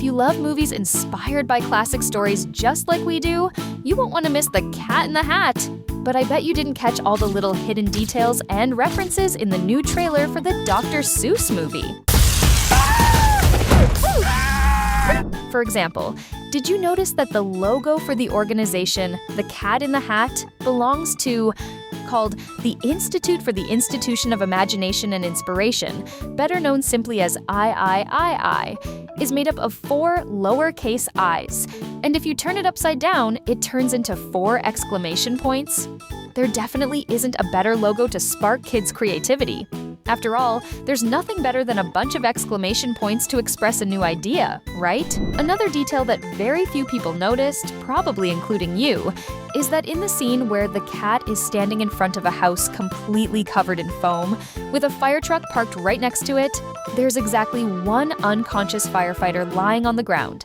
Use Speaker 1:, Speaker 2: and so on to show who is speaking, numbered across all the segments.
Speaker 1: you love movies inspired by classic stories just like we do, you won't want to miss The Cat in the Hat. But I bet you didn't catch all the little hidden details and references in the new trailer for the Dr. Seuss movie. For example, did you notice that the logo for the organization, The Cat in the Hat, belongs to called the Institute for the Institution of Imagination and Inspiration, better known simply as III, is made up of 4 lowercase i's. And if you turn it upside down, it turns into 4 exclamation points. There definitely isn't a better logo to spark kids' creativity. After all, there's nothing better than a bunch of exclamation points to express a new idea, right? Another detail that very few people noticed, probably including you, is that in the scene where the cat is standing in front of a house completely covered in foam, with a fire truck parked right next to it, there's exactly 1 unconscious firefighter lying on the ground.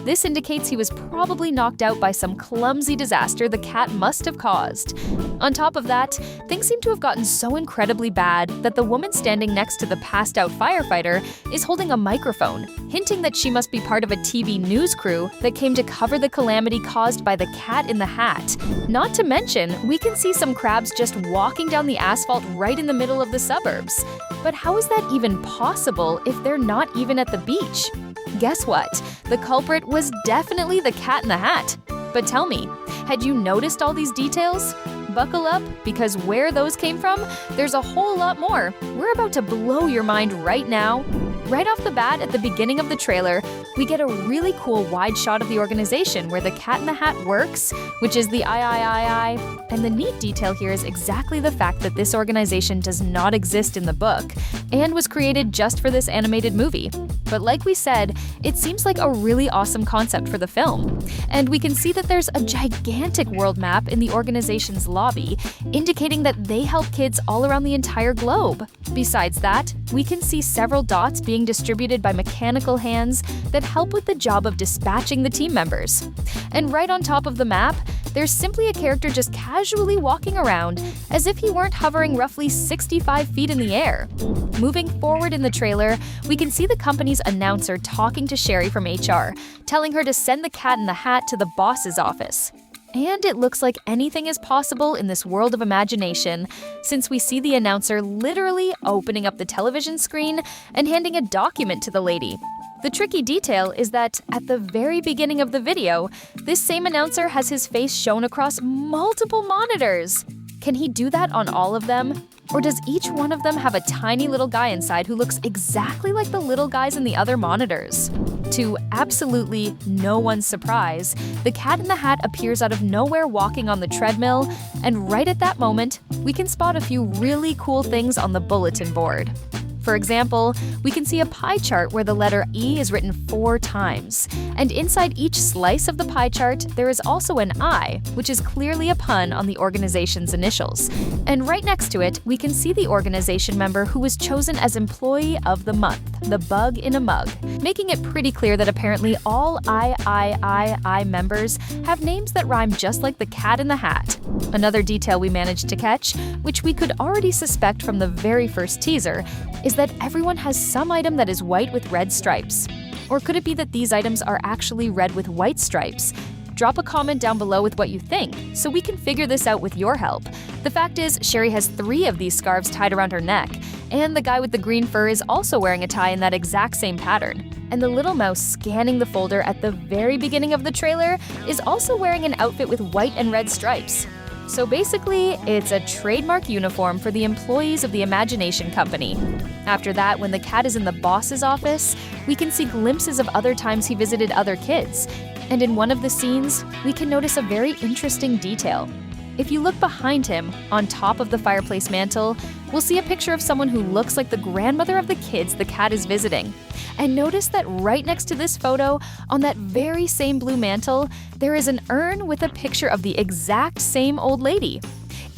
Speaker 1: This indicates he was probably knocked out by some clumsy disaster the cat must have caused. On top of that, things seem to have gotten so incredibly bad that the woman standing next to the passed-out firefighter is holding a microphone, hinting that she must be part of a TV news crew that came to cover the calamity caused by the Cat in the Hat. Not to mention, we can see some crabs just walking down the asphalt right in the middle of the suburbs. But how is that even possible if they're not even at the beach? Guess what? The culprit was definitely the Cat in the Hat. But tell me, had you noticed all these details? Buckle up, because where those came from, there's a whole lot more. We're about to blow your mind right now. Right off the bat, at the beginning of the trailer, we get a really cool wide shot of the organization where the Cat in the Hat works, which is the III. And the neat detail here is exactly the fact that this organization does not exist in the book and was created just for this animated movie. But like we said, it seems like a really awesome concept for the film. And we can see that there's a gigantic world map in the organization's lobby, indicating that they help kids all around the entire globe. Besides that, we can see several dots being distributed by mechanical hands that help with the job of dispatching the team members. And right on top of the map, there's simply a character just casually walking around as if he weren't hovering roughly 65 feet in the air. Moving forward in the trailer, we can see the company's announcer talking to Sherry from HR, telling her to send the Cat in the Hat to the boss's office. And it looks like anything is possible in this world of imagination, since we see the announcer literally opening up the television screen and handing a document to the lady. The tricky detail is that at the very beginning of the video, this same announcer has his face shown across multiple monitors. Can he do that on all of them? Or does each one of them have a tiny little guy inside who looks exactly like the little guys in the other monitors? To absolutely no one's surprise, the Cat in the Hat appears out of nowhere walking on the treadmill, and right at that moment, we can spot a few really cool things on the bulletin board. For example, we can see a pie chart where the letter E is written 4 times. And inside each slice of the pie chart, there is also an I, which is clearly a pun on the organization's initials. And right next to it, we can see the organization member who was chosen as Employee of the Month, the bug in a mug, making it pretty clear that apparently all I members have names that rhyme just like the Cat in the Hat. Another detail we managed to catch, which we could already suspect from the very first teaser, is that everyone has some item that is white with red stripes. Or could it be that these items are actually red with white stripes? Drop a comment down below with what you think, so we can figure this out with your help. The fact is, Sherry has 3 of these scarves tied around her neck, and the guy with the green fur is also wearing a tie in that exact same pattern. And the little mouse scanning the folder at the very beginning of the trailer is also wearing an outfit with white and red stripes. So basically, it's a trademark uniform for the employees of the Imagination Company. After that, when the cat is in the boss's office, we can see glimpses of other times he visited other kids. And in one of the scenes, we can notice a very interesting detail. If you look behind him, on top of the fireplace mantle, we'll see a picture of someone who looks like the grandmother of the kids the cat is visiting. And notice that right next to this photo, on that very same blue mantle, there is an urn with a picture of the exact same old lady,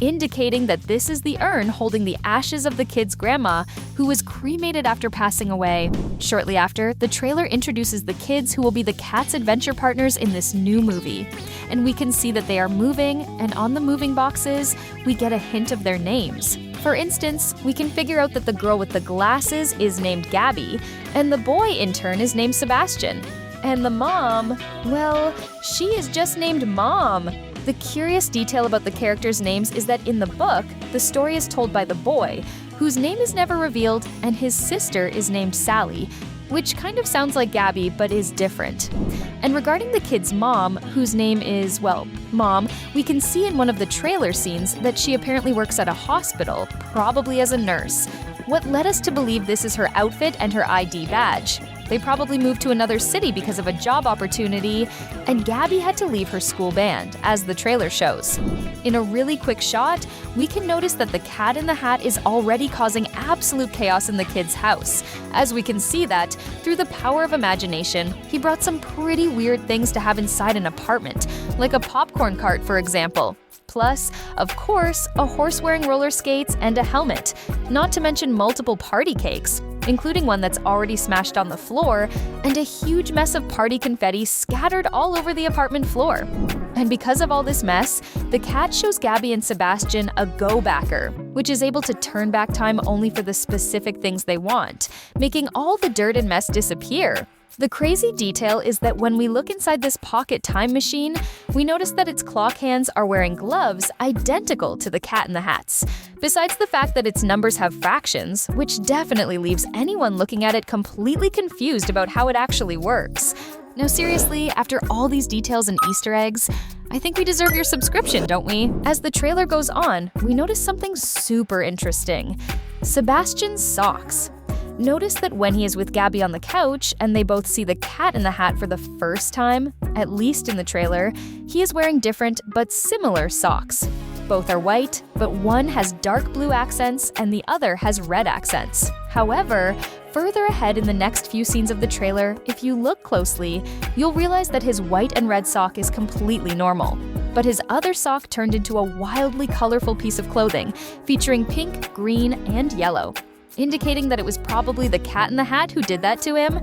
Speaker 1: indicating that this is the urn holding the ashes of the kid's grandma, who was cremated after passing away. Shortly after, the trailer introduces the kids who will be the cat's adventure partners in this new movie. And we can see that they are moving, and on the moving boxes, we get a hint of their names. For instance, we can figure out that the girl with the glasses is named Gabby, and the boy in turn is named Sebastian. And the mom, well, she is just named Mom. The curious detail about the characters' names is that in the book, the story is told by the boy, whose name is never revealed, and his sister is named Sally, which kind of sounds like Gabby but is different. And regarding the kid's mom, whose name is, well, Mom, we can see in one of the trailer scenes that she apparently works at a hospital, probably as a nurse. What led us to believe this is her outfit and her ID badge? They probably moved to another city because of a job opportunity, and Gabby had to leave her school band, as the trailer shows. In a really quick shot, we can notice that the Cat in the Hat is already causing absolute chaos in the kid's house, as we can see that, through the power of imagination, he brought some pretty weird things to have inside an apartment, like a popcorn cart, for example. Plus, of course, a horse wearing roller skates and a helmet, not to mention multiple party cakes, including one that's already smashed on the floor, and a huge mess of party confetti scattered all over the apartment floor. And because of all this mess, the cat shows Gabby and Sebastian a go-backer, which is able to turn back time only for the specific things they want, making all the dirt and mess disappear. The crazy detail is that when we look inside this pocket time machine, we notice that its clock hands are wearing gloves identical to the Cat in the Hat's. Besides the fact that its numbers have fractions, which definitely leaves anyone looking at it completely confused about how it actually works. Now seriously, after all these details and Easter eggs, I think we deserve your subscription, don't we? As the trailer goes on, we notice something super interesting. Sebastian's socks. Notice that when he is with Gabby on the couch and they both see the Cat in the Hat for the first time, at least in the trailer, he is wearing different but similar socks. Both are white, but one has dark blue accents and the other has red accents. However, further ahead in the next few scenes of the trailer, if you look closely, you'll realize that his white and red sock is completely normal. But his other sock turned into a wildly colorful piece of clothing, featuring pink, green, and yellow, indicating that it was probably the Cat in the Hat who did that to him.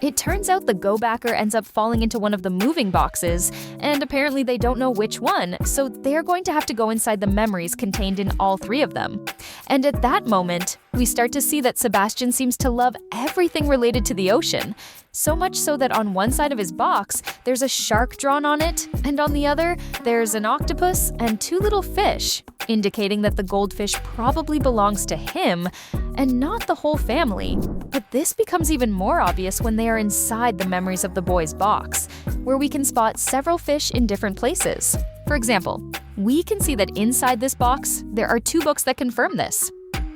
Speaker 1: It turns out the go-backer ends up falling into one of the moving boxes, and apparently they don't know which one, so they're going to have to go inside the memories contained in all three of them. And at that moment, we start to see that Sebastian seems to love everything related to the ocean. So much so that on one side of his box, there's a shark drawn on it, and on the other, there's an octopus and two little fish, indicating that the goldfish probably belongs to him and not the whole family. But this becomes even more obvious when they are inside the memories of the boy's box, where we can spot several fish in different places. For example, we can see that inside this box, there are two books that confirm this.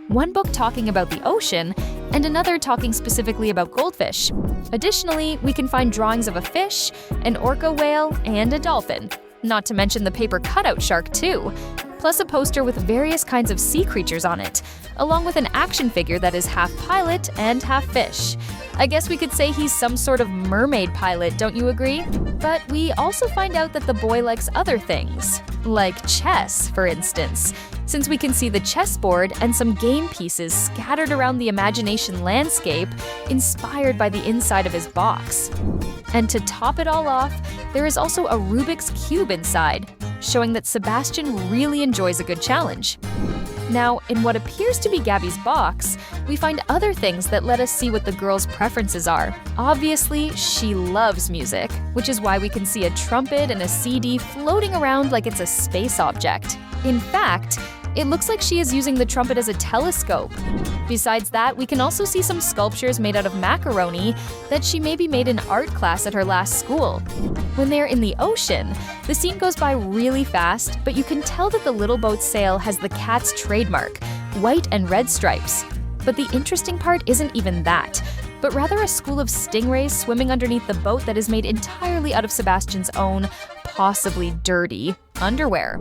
Speaker 1: One book talking about the ocean, and another talking specifically about goldfish. Additionally, we can find drawings of a fish, an orca whale, and a dolphin, not to mention the paper cutout shark too, plus a poster with various kinds of sea creatures on it, along with an action figure that is half pilot and half fish. I guess we could say he's some sort of mermaid pilot, don't you agree? But we also find out that the boy likes other things, like chess, for instance, since we can see the chessboard and some game pieces scattered around the imagination landscape inspired by the inside of his box. And to top it all off, there is also a Rubik's Cube inside, showing that Sebastian really enjoys a good challenge. Now, in what appears to be Gabby's box, we find other things that let us see what the girl's preferences are. Obviously, she loves music, which is why we can see a trumpet and a CD floating around like it's a space object. In fact, it looks like she is using the trumpet as a telescope. Besides that, we can also see some sculptures made out of macaroni that she maybe made in art class at her last school. When they're in the ocean, the scene goes by really fast, but you can tell that the little boat's sail has the cat's trademark, white and red stripes. But the interesting part isn't even that, but rather a school of stingrays swimming underneath the boat that is made entirely out of Sebastian's own, possibly dirty, underwear.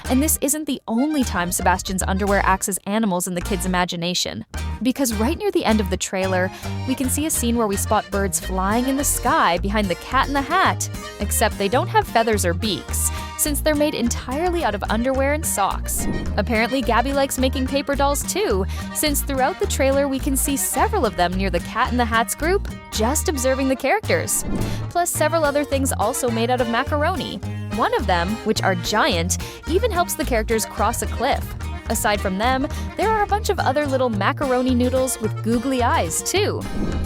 Speaker 1: And this isn't the only time Sebastian's underwear acts as animals in the kid's imagination. Because right near the end of the trailer, we can see a scene where we spot birds flying in the sky behind the Cat in the Hat, except they don't have feathers or beaks, since they're made entirely out of underwear and socks. Apparently, Gabby likes making paper dolls too, since throughout the trailer we can see several of them near the Cat in the Hat's group, just observing the characters. Plus several other things also made out of macaroni. One of them, which are giant, even helps the characters cross a cliff. Aside from them, there are a bunch of other little macaroni noodles with googly eyes, too.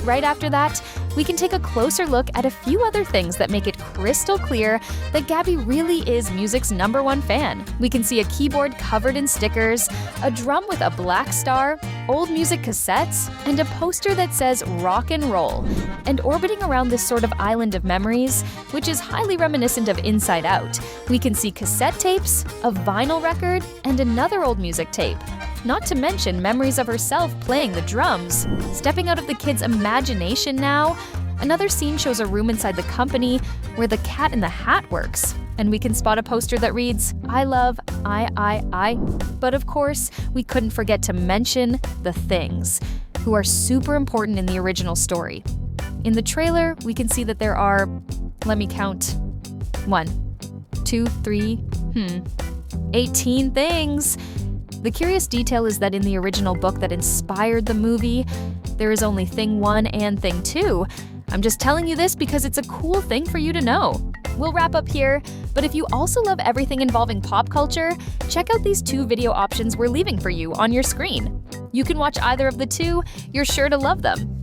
Speaker 1: Right after that, we can take a closer look at a few other things that make it crystal clear that Gabby really is music's #1 fan. We can see a keyboard covered in stickers, a drum with a black star, old music cassettes, and a poster that says rock and roll. And orbiting around this sort of island of memories, which is highly reminiscent of Inside Out, we can see cassette tapes, a vinyl record, and another old music tape. Not to mention memories of herself playing the drums. Stepping out of the kid's imagination now, another scene shows a room inside the company where the Cat in the Hat works. And we can spot a poster that reads, I love I. But of course, we couldn't forget to mention the Things, who are super important in the original story. In the trailer, we can see that there are, let me count, 1, 2, 3, 18 things. The curious detail is that in the original book that inspired the movie, there is only Thing 1 and Thing 2. I'm just telling you this because it's a cool thing for you to know. We'll wrap up here, but if you also love everything involving pop culture, check out these 2 video options we're leaving for you on your screen. You can watch either of the 2, you're sure to love them.